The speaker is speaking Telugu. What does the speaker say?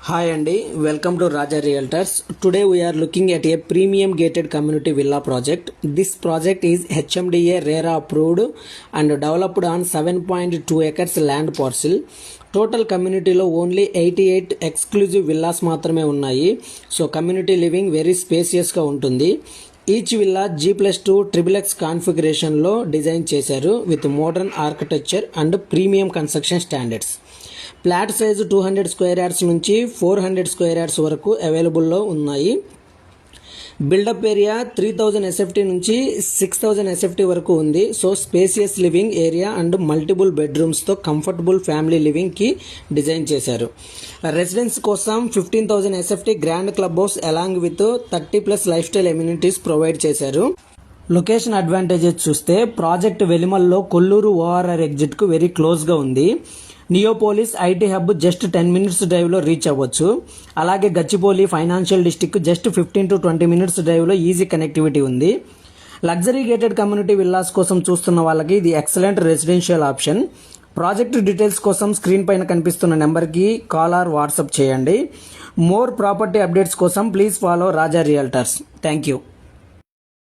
Hi Andy, welcome to Raja Realtors. Today we are looking at a premium gated community villa project. This project is HMDA RERA approved and developed on 7.2 acres land parcel. Total కమ్యూనిటీలో ఓన్లీ 88 ఎక్స్క్లూజివ్ విల్లాస్ మాత్రమే ఉన్నాయి. సో కమ్యూనిటీ లివింగ్ వెరీ స్పేసియస్గా ఉంటుంది. ఈచ్ విల్లా G+2 XXX కాన్ఫిగరేషన్లో డిజైన్ చేశారు with modern architecture and premium construction standards. Flat size 200 square yards నుంచి 400 స్క్వేర్ యార్డ్స్ వరకు అవైలబుల్లో ఉన్నాయి. బిల్డప్ ఏరియా 3000 SFT నుంచి 6000 SFT వరకు ఉంది. So spacious living area and multiple బెడ్రూమ్స్తో కంఫర్టబుల్ ఫ్యామిలీ లివింగ్కి డిజైన్ చేశారు. రెసిడెన్స్ కోసం 15000 SFT grand club house along with 30+ lifestyle amenities provide చేశారు. లొకేషన్ అడ్వాంటేజెస్ చూస్తే ప్రాజెక్ట్ వెలిమల్లో కొల్లూరు ORR ఎగ్జిట్కు వెరీ క్లోజ్గా ఉంది. Neopolis IT hub just 10 minutes డ్రైవ్లో రీచ్ అవ్వచ్చు. అలాగే Gachibowli financial district just 15 to 20 minutes డ్రైవ్లో ఈజీ కనెక్టివిటీ ఉంది. లగ్జరీ గేటెడ్ కమ్యూనిటీ విల్లాస్ కోసం చూస్తున్న వాళ్ళకి ఇది excellent residential option. Project details కోసం స్క్రీన్ పైన కనిపిస్తున్న నెంబర్కి కాల్ ఆర్ వాట్సాప్ చేయండి. మోర్ ప్రాపర్టీ అప్డేట్స్ కోసం please follow Raja realtors. Thank you.